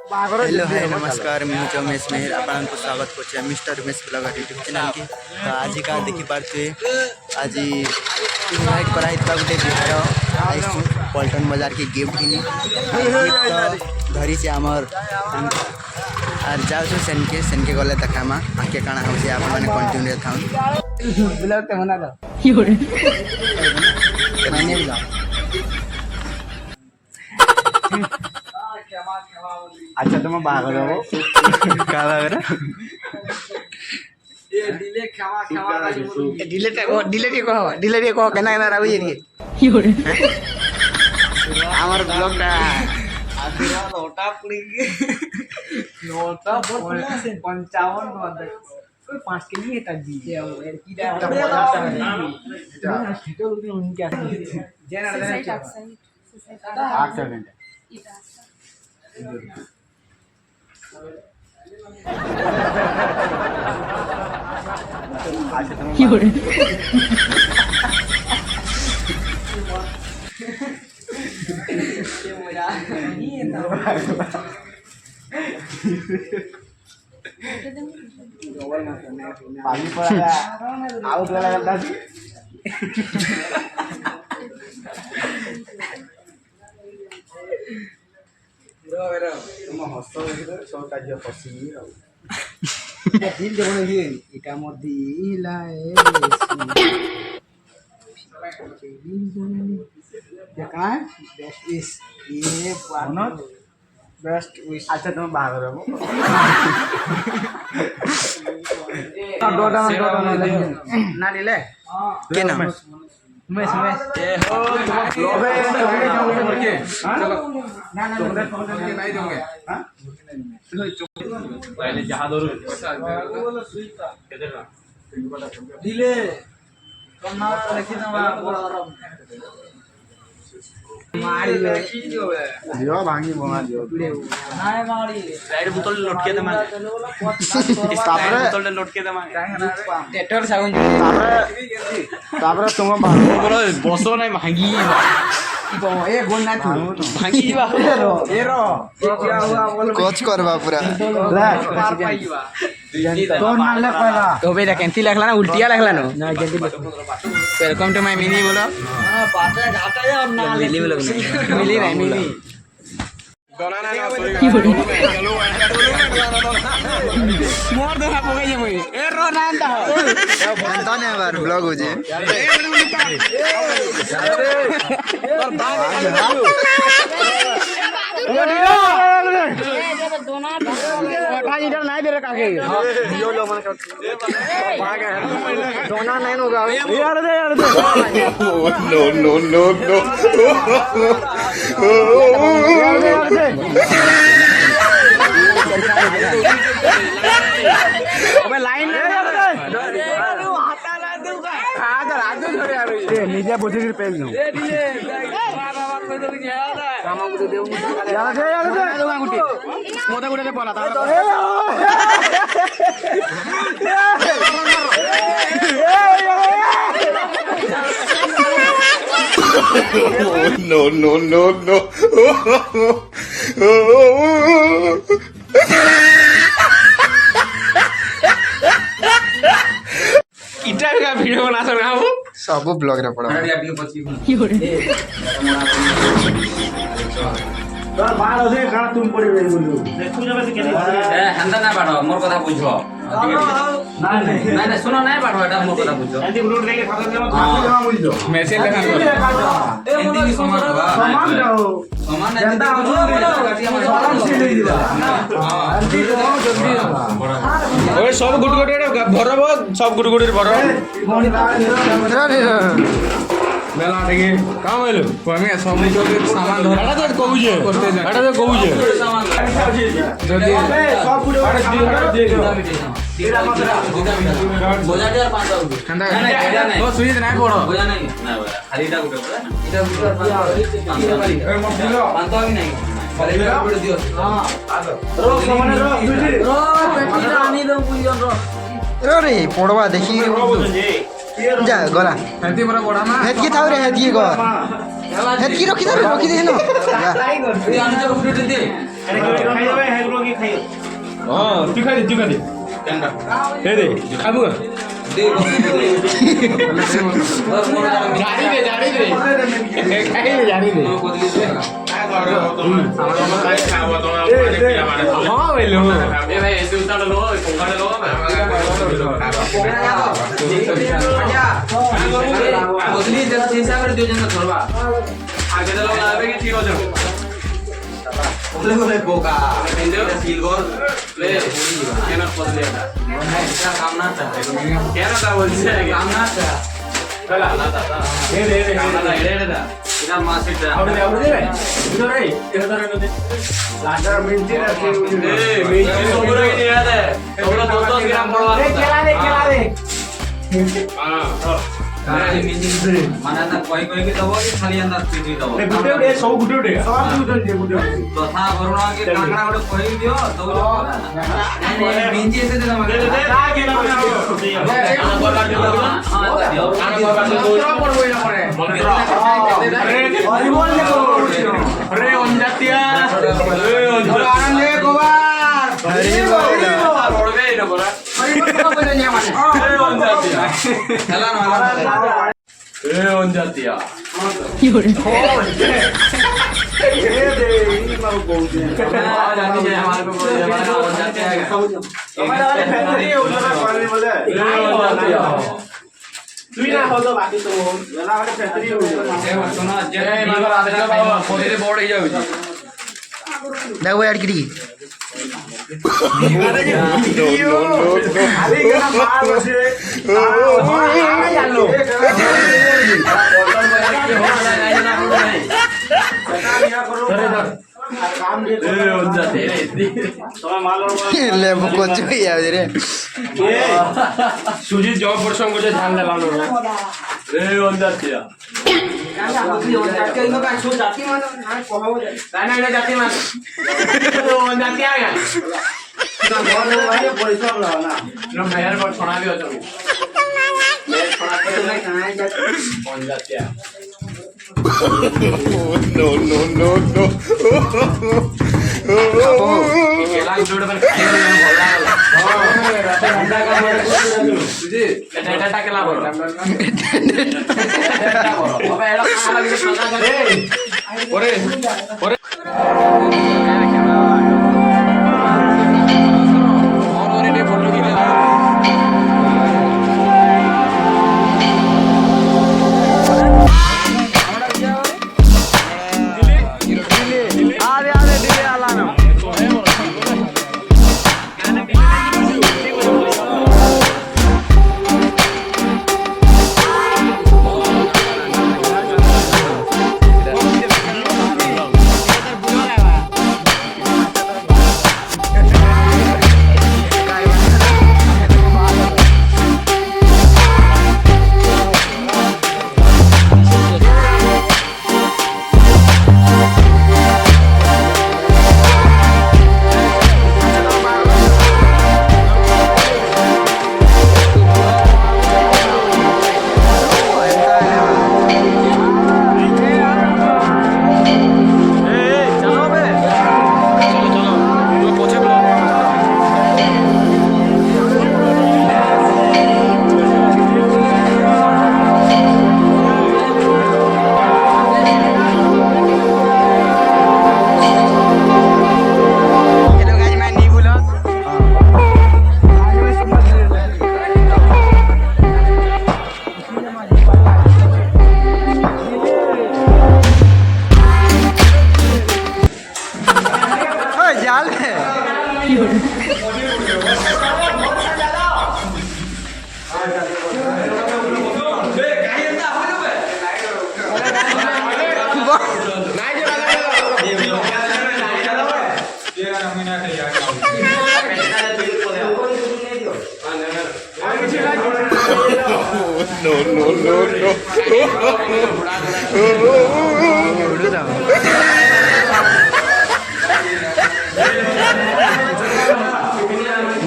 hello hi नमस्कार मुझे उमेश मेहर आपको स्वागत कर mister Umesh blogger YouTube channel की तो आज का देखी पारे आज इनभाइट करा गोटे बिहार आई पल्टन बाजार के गिफ्ट किनी तो धरी से आमर आर जाऊँ सेनके गले देखामा आगे काଣା हो आप मैंने कंटिन्यू था अच्छा तुम बाहर हो का बागर डिले को केना केना रावी रे हमर ब्लॉग ता आखिरा नोटा पड़ी नोटा 55 कोई 5 के लिए तक दी है यार की दा तो उनके जेनर पानी पड़ा आउट वाला करता तुम हस सब कार्य फसी दिल जब इटा मोर दिल बेस्ट विश ये बेस्ट विश अच्छा तुम बाहर हो ना दिले के नाम उमेश ए हो तुम ब्लॉग है चलो ना नहीं दोगे हां पहले जहां दो पैसा दिले कन्ना लिखि दवा मारी लिखि दियो भांगी बना दियो नाय मारी राइड बोतल लटके दे मारे तापरे बोतल लटके दे मारे टेटर साउंड तापरे तुम बोलो बसो नहीं भांगी ए गोल ना तू भांगी बा ए रो क्या हुआ बोल कोच करवा पूरा पार पाईवा तो ना ले पहला तो बे केंती लगला ना उल्टिया लगला ना जल्दी वेलकम टू माय मिनी बोलो हां पाटे घाटा है और ना मिली बोलो मिली नहीं मिली दोना ना चलो मोर दोना पगे ये मई ए रो नांदा बनता ने बार ब्लॉग हो जे और बाग दोना अठा लीटर नहीं दे रे काके यो लो मन बाग दोना नहीं होगा यार दे नो नो नो नो अबे लाइन ले हाथा ला दूंगा हां तो राजू छोड़े यार ये निजे बुझी के पेल नो ए दिए बाबा को तो गया काम को देऊ यार दे दूंगा गुटी मोटा गुटी दे बोला था no no no no इटा का वीडियो बना सो ना वो सब ब्लॉग रे पड़ा तो बाल होसे काना तुम पड़ी गई बोलू देखु जबे से केनी ए हंदा ना बाड़ो मोर कथा बुझो नहीं सुनो नहीं बाड़ो एटा मोर कथा बुझो एंटी ग्रुप लेके खाता देवा जमा बुझो मैसेज लगा एंटी की समान बा समान जाओ समान नहीं जनता हो गाटिया में समान से ले दिबा हां एंटी तो जल्दी ओए सब गुड गुड भरब सब गुड गुड भरब मेला देखि काम आइलो कमे सब सामान धरा तो कहू जे एटा तो कहू जे जदी सब गुड दे तेरा मतलब बोझा दे 5 ठंडा नहीं तो सुई नहीं पड़ो बोझा नहीं ना खालीटा गुटे पड़ा इटा गुटे 5 मत दिलो 5 भी नहीं खालीटा गुटे दियो हां रो सामान रो पेटी रानी दो बुझन रो रे पड़वा देखी जा गला हेती मोरा बड़ा ना हेतकी थाउ रे हेतकी ग हेतकी रखी दे न खाई कर तू आने जो गुटे दे अरे खाई जावे হ্যাঁ তুই খাই দে এই দে খাবো জানি দে খাই দে জানি দে হ্যাঁ বেলু মানে কয় কয় কি দব কি খালি আন্দাজ পিটি দব গুটে সব গুটে তথা করুণা কি কাঁকড়া ওটা কই দিও দব মিঞ্জি এসে দিলাম রে অঞ্জাতিয়া তুই না হতো বাকি তো মেলা একটা ফ্যাক্টরি বড় হয়ে যাবে দেখো আর কি লেবু কচু হয়ে যাবে রে সুজিত জব প্রসঙ্গ করছে ধান লাগানো রে অঞ্জাতিয়া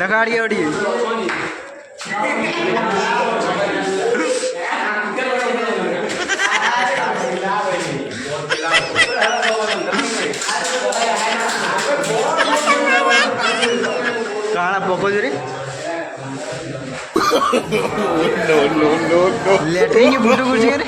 नगाड़ी ओड़ी बोल रे लेटरिन की फोटो कुछ रे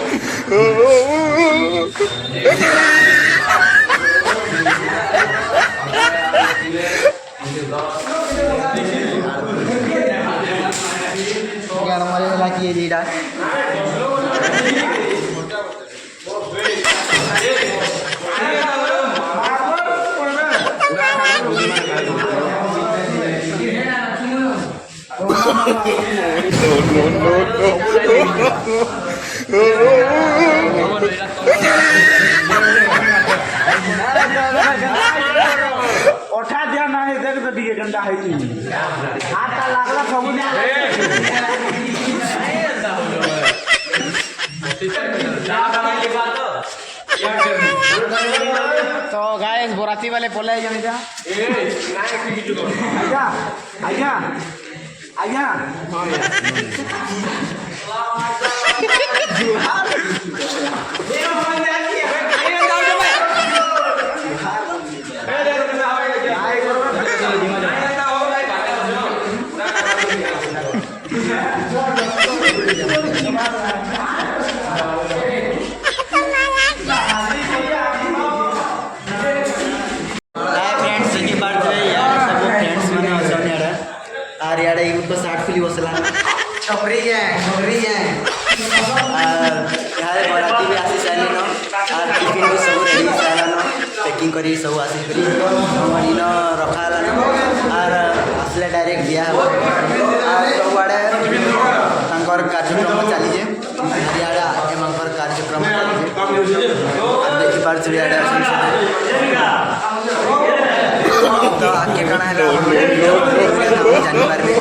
क्या हमारे इलाके ये लीडर ओठा दिया ना है देख तो दिए गंदा है तू आटा लागला सब तो गाइस बोराती वाले बोले जा आजा आजा आजा याडे इनको 60 फिली बसला छपरी है यार बराती भी आसी साले न और टिफिन भी सब रेडी साला न पैकिंग करी सब आसी करी हमर इन रखाला न और आसले डायरेक्ट दिया हो और सब आडे तांकर कार्यक्रम चली जे याडा एमंकर कार्यक्रम चली जे देखि पार छ याडा तो आके कणा है जानि पारबे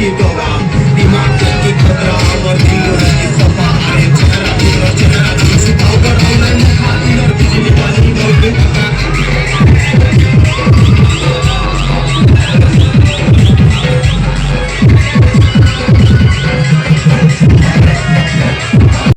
Chico